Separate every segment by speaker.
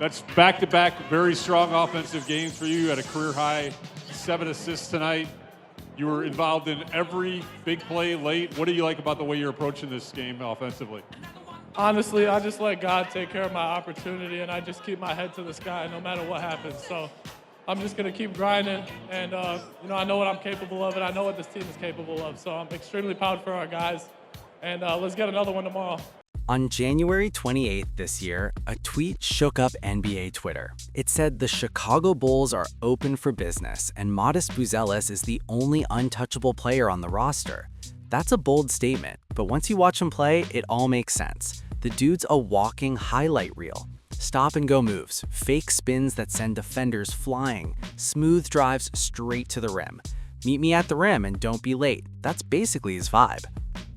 Speaker 1: That's back-to-back very strong offensive games for you. You had a career-high 7 assists tonight. You were involved in every big play late. What do you like about the way you're approaching this game offensively?
Speaker 2: Honestly, I just let God take care of my opportunity, and I just keep my head to the sky no matter what happens. So I'm just going to keep grinding, and I know what I'm capable of, and I know what this team is capable of. So I'm extremely proud for our guys, and let's get another one tomorrow.
Speaker 3: On January 28th this year, a tweet shook up NBA Twitter. It said the Chicago Bulls are open for business and Modest Buzelis is the only untouchable player on the roster. That's a bold statement, but once you watch him play, it all makes sense. The dude's a walking highlight reel. Stop and go moves, fake spins that send defenders flying, smooth drives straight to the rim. Meet me at the rim and don't be late. That's basically his vibe.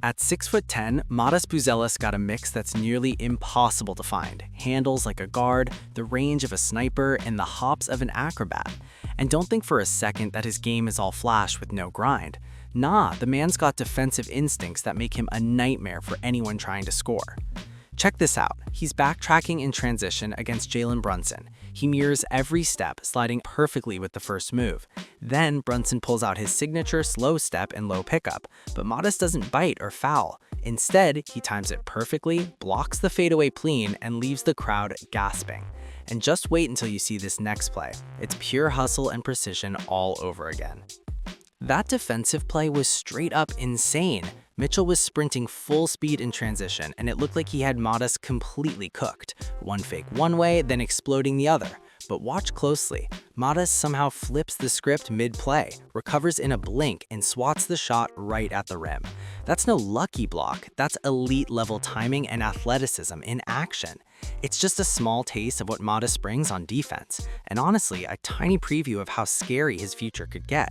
Speaker 3: At 6'10", Modest Buzelis got a mix that's nearly impossible to find. Handles like a guard, the range of a sniper, and the hops of an acrobat. And don't think for a second that his game is all flash with no grind. Nah, the man's got defensive instincts that make him a nightmare for anyone trying to score. Check this out. He's backtracking in transition against Jalen Brunson. He mirrors every step, sliding perfectly with the first move. Then Brunson pulls out his signature slow step and low pickup, but Modest doesn't bite or foul. Instead, he times it perfectly, blocks the fadeaway clean, and leaves the crowd gasping. And just wait until you see this next play. It's pure hustle and precision all over again. That defensive play was straight up insane. Mitchell was sprinting full speed in transition, and it looked like he had Modest completely cooked. One fake one way, then exploding the other. But watch closely. Modest somehow flips the script mid-play, recovers in a blink, and swats the shot right at the rim. That's no lucky block, that's elite-level timing and athleticism in action. It's just a small taste of what Modest brings on defense, and honestly, a tiny preview of how scary his future could get.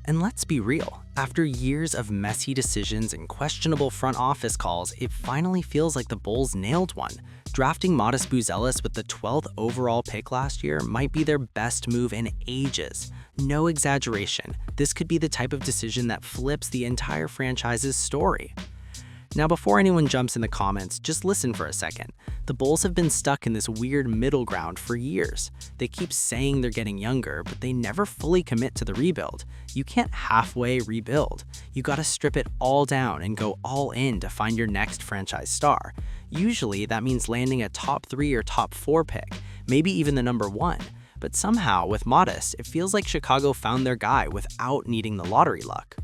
Speaker 3: And let's be real, after years of messy decisions and questionable front office calls, it finally feels like the Bulls nailed one. Drafting Modest Buzelis with the 12th overall pick last year might be their best move in ages. No exaggeration, this could be the type of decision that flips the entire franchise's story. Now, before anyone jumps in the comments, just listen for a second. The Bulls have been stuck in this weird middle ground for years. They keep saying they're getting younger, but they never fully commit to the rebuild. You can't halfway rebuild. You gotta strip it all down and go all in to find your next franchise star. Usually, that means landing a top 3 or top 4 pick, maybe even the number 1. But somehow, with Modest, it feels like Chicago found their guy without needing the lottery luck.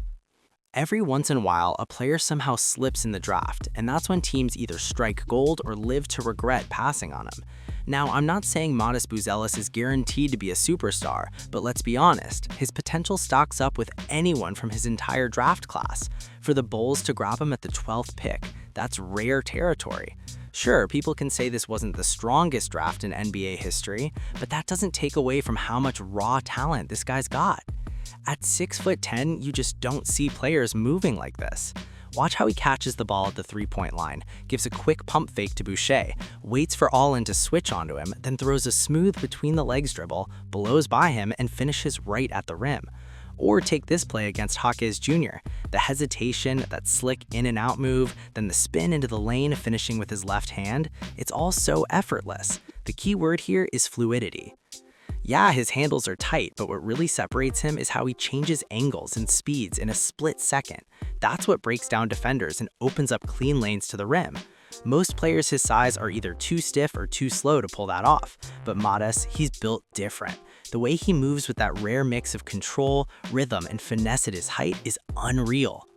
Speaker 3: Every once in a while, a player somehow slips in the draft, and that's when teams either strike gold or live to regret passing on him. Now, I'm not saying Modest Buzelis is guaranteed to be a superstar, but let's be honest, his potential stacks up with anyone from his entire draft class. For the Bulls to grab him at the 12th pick, that's rare territory. Sure, people can say this wasn't the strongest draft in NBA history, but that doesn't take away from how much raw talent this guy's got. At 6'10", you just don't see players moving like this. Watch how he catches the ball at the three-point line, gives a quick pump fake to Boucher, waits for Allen to switch onto him, then throws a smooth between-the-legs dribble, blows by him, and finishes right at the rim. Or take this play against Hawkes Jr., the hesitation, that slick in-and-out move, then the spin into the lane finishing with his left hand. It's all so effortless. The key word here is fluidity. Yeah, his handles are tight, but what really separates him is how he changes angles and speeds in a split second. That's what breaks down defenders and opens up clean lanes to the rim. Most players his size are either too stiff or too slow to pull that off, but Modest, he's built different. The way he moves with that rare mix of control, rhythm, and finesse at his height is unreal.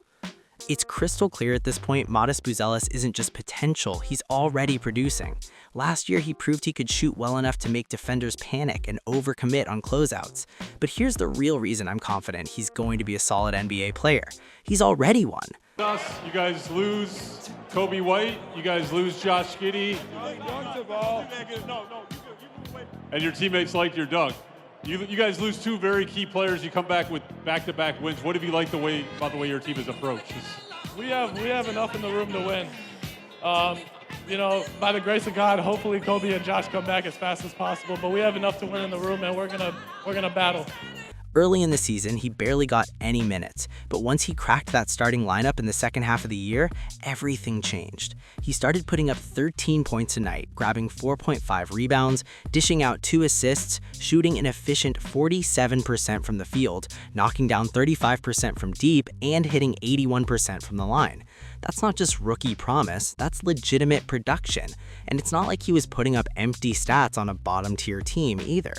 Speaker 3: It's crystal clear at this point Modest Buzelis isn't just potential, he's already producing. Last year, he proved he could shoot well enough to make defenders panic and overcommit on closeouts. But here's the real reason I'm confident he's going to be a solid NBA player. He's already won.
Speaker 1: You guys lose Kobe White, you guys lose Josh Giddey, and your teammates liked your dunk. You guys lose 2 very key players. You come back with back-to-back wins. What have you liked about the way your team has approached?
Speaker 2: We have enough in the room to win. By the grace of God, hopefully Kobe and Josh come back as fast as possible. But we have enough to win in the room, and we're gonna battle.
Speaker 3: Early in the season, he barely got any minutes, but once he cracked that starting lineup in the second half of the year, everything changed. He started putting up 13 points a night, grabbing 4.5 rebounds, dishing out 2 assists, shooting an efficient 47% from the field, knocking down 35% from deep, and hitting 81% from the line. That's not just rookie promise, that's legitimate production. And it's not like he was putting up empty stats on a bottom-tier team either.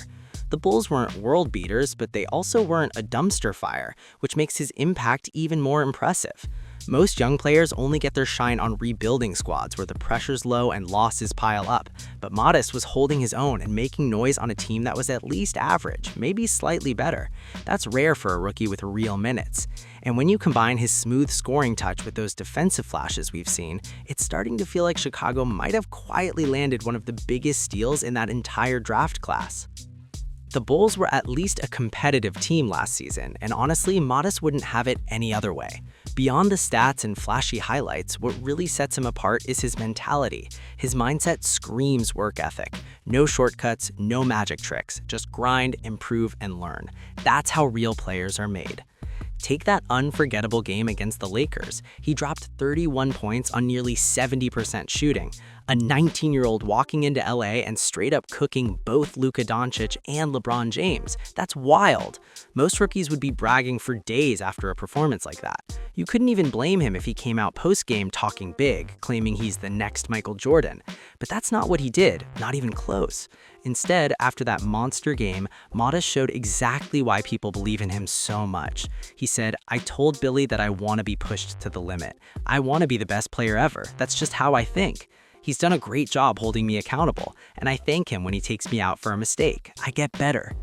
Speaker 3: The Bulls weren't world beaters, but they also weren't a dumpster fire, which makes his impact even more impressive. Most young players only get their shine on rebuilding squads where the pressure's low and losses pile up, but Modest was holding his own and making noise on a team that was at least average, maybe slightly better. That's rare for a rookie with real minutes. And when you combine his smooth scoring touch with those defensive flashes we've seen, it's starting to feel like Chicago might have quietly landed one of the biggest steals in that entire draft class. The Bulls were at least a competitive team last season, and honestly, Modest wouldn't have it any other way. Beyond the stats and flashy highlights, what really sets him apart is his mentality. His mindset screams work ethic. No shortcuts, no magic tricks, just grind, improve, and learn. That's how real players are made. Take that unforgettable game against the Lakers. He dropped 31 points on nearly 70% shooting. A 19-year-old walking into LA and straight up cooking both Luka Doncic and LeBron James. That's wild. Most rookies would be bragging for days after a performance like that. You couldn't even blame him if he came out post-game talking big, claiming he's the next Michael Jordan. But that's not what he did, not even close. Instead, after that monster game, Modest showed exactly why people believe in him so much. He said, "I told Billy that I want to be pushed to the limit. I want to be the best player ever. That's just how I think. He's done a great job holding me accountable, and I thank him when he takes me out for a mistake. I get better."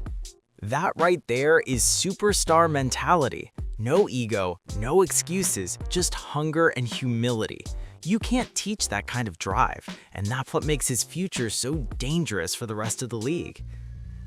Speaker 3: That right there is superstar mentality. No ego, no excuses, just hunger and humility. You can't teach that kind of drive, and that's what makes his future so dangerous for the rest of the league.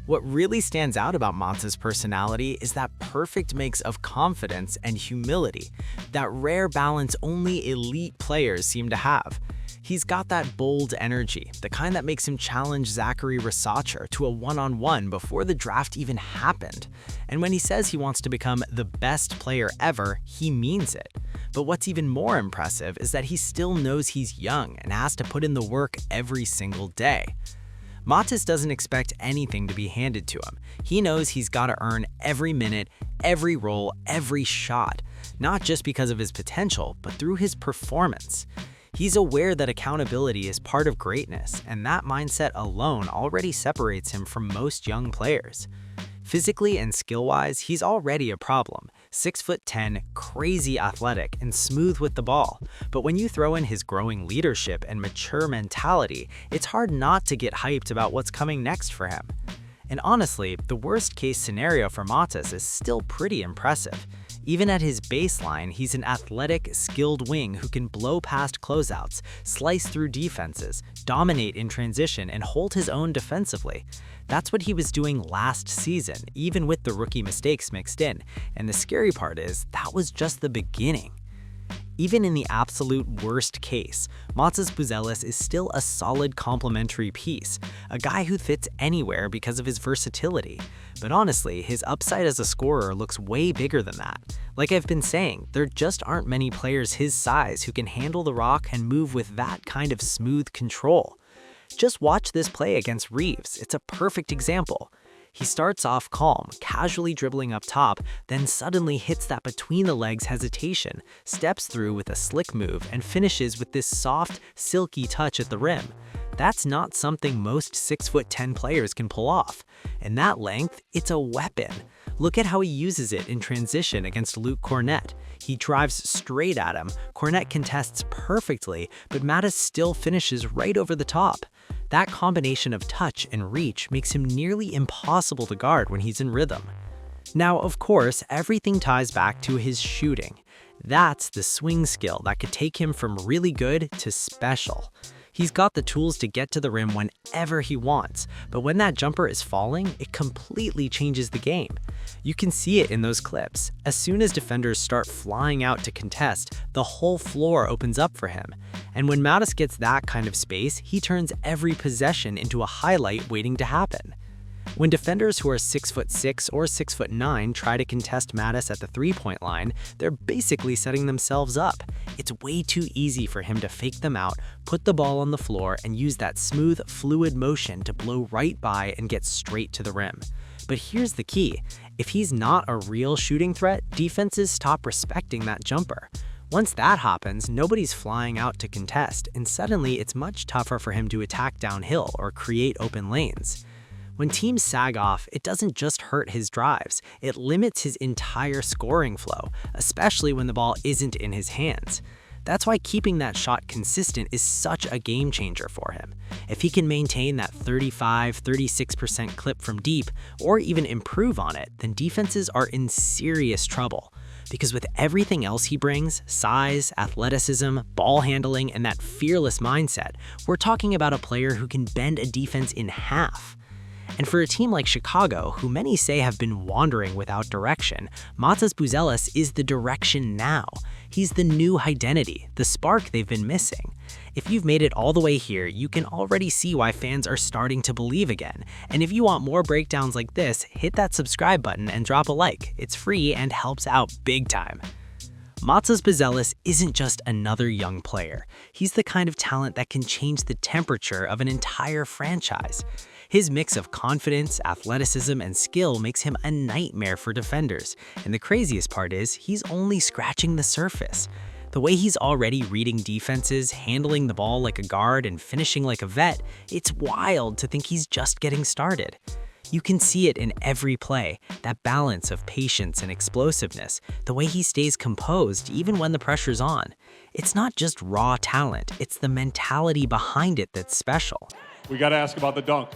Speaker 3: What really stands out about Monta's personality is that perfect mix of confidence and humility, that rare balance only elite players seem to have. He's got that bold energy, the kind that makes him challenge Zachary Rasacher to a one-on-one before the draft even happened. And when he says he wants to become the best player ever, he means it. But what's even more impressive is that he still knows he's young and has to put in the work every single day. Matas doesn't expect anything to be handed to him. He knows he's got to earn every minute, every role, every shot, not just because of his potential, but through his performance. He's aware that accountability is part of greatness, and that mindset alone already separates him from most young players. Physically and skill-wise, he's already a problem. 6'10", crazy athletic, and smooth with the ball. But when you throw in his growing leadership and mature mentality, it's hard not to get hyped about what's coming next for him. And honestly, the worst-case scenario for Matas is still pretty impressive. Even at his baseline, he's an athletic, skilled wing who can blow past closeouts, slice through defenses, dominate in transition, and hold his own defensively. That's what he was doing last season, even with the rookie mistakes mixed in. And the scary part is, that was just the beginning. Even in the absolute worst case, Matas Buzelis is still a solid complementary piece, a guy who fits anywhere because of his versatility. But honestly, his upside as a scorer looks way bigger than that. Like I've been saying, there just aren't many players his size who can handle the rock and move with that kind of smooth control. Just watch this play against Reeves. It's a perfect example. He starts off calm, casually dribbling up top, then suddenly hits that between-the-legs hesitation, steps through with a slick move, and finishes with this soft, silky touch at the rim. That's not something most 6'10" players can pull off. And that length, it's a weapon. Look at how he uses it in transition against Luke Kornet. He drives straight at him, Kornet contests perfectly, but Matas still finishes right over the top. That combination of touch and reach makes him nearly impossible to guard when he's in rhythm. Now, of course, everything ties back to his shooting. That's the swing skill that could take him from really good to special. He's got the tools to get to the rim whenever he wants, but when that jumper is falling, it completely changes the game. You can see it in those clips. As soon as defenders start flying out to contest, the whole floor opens up for him. And when Matas gets that kind of space, he turns every possession into a highlight waiting to happen. When defenders who are 6'6" or 6'9" try to contest Mattis at the three-point line, they're basically setting themselves up. It's way too easy for him to fake them out, put the ball on the floor, and use that smooth, fluid motion to blow right by and get straight to the rim. But here's the key. If he's not a real shooting threat, defenses stop respecting that jumper. Once that happens, nobody's flying out to contest, and suddenly it's much tougher for him to attack downhill or create open lanes. When teams sag off, it doesn't just hurt his drives, it limits his entire scoring flow, especially when the ball isn't in his hands. That's why keeping that shot consistent is such a game changer for him. If he can maintain that 35–36% clip from deep, or even improve on it, then defenses are in serious trouble. Because with everything else he brings, size, athleticism, ball handling, and that fearless mindset, we're talking about a player who can bend a defense in half. And for a team like Chicago, who many say have been wandering without direction, Buzelis is the direction now. He's the new identity, the spark they've been missing. If you've made it all the way here, you can already see why fans are starting to believe again. And if you want more breakdowns like this, hit that subscribe button and drop a like. It's free and helps out big time. Buzelis isn't just another young player. He's the kind of talent that can change the temperature of an entire franchise. His mix of confidence, athleticism, and skill makes him a nightmare for defenders. And the craziest part is, he's only scratching the surface. The way he's already reading defenses, handling the ball like a guard, and finishing like a vet, it's wild to think he's just getting started. You can see it in every play, that balance of patience and explosiveness, the way he stays composed even when the pressure's on. It's not just raw talent, it's the mentality behind it that's special.
Speaker 1: We got to ask about the dunk.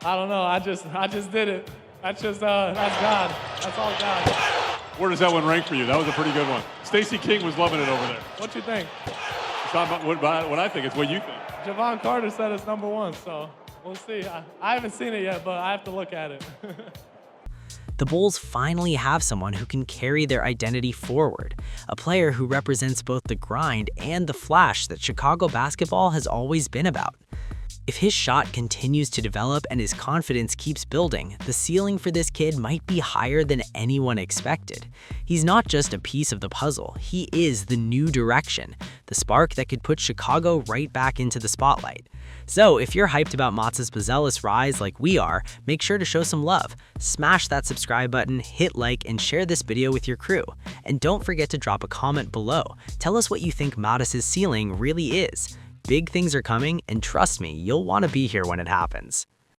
Speaker 2: I don't know. I just did it. That's God. That's all God.
Speaker 1: Where does that one rank for you? That was a pretty good one. Stacey King was loving it over there.
Speaker 2: What you think?
Speaker 1: It's not what I think, it's what you think.
Speaker 2: Javon Carter said it's #1, so we'll see. I haven't seen it yet, but I have to look at it.
Speaker 3: The Bulls finally have someone who can carry their identity forward, a player who represents both the grind and the flash that Chicago basketball has always been about. If his shot continues to develop and his confidence keeps building, the ceiling for this kid might be higher than anyone expected. He's not just a piece of the puzzle, he is the new direction, the spark that could put Chicago right back into the spotlight. So if you're hyped about Buzelis' rise like we are, make sure to show some love. Smash that subscribe button, hit like, and share this video with your crew. And don't forget to drop a comment below. Tell us what you think Mattis' ceiling really is. Big things are coming, and trust me, you'll want to be here when it happens.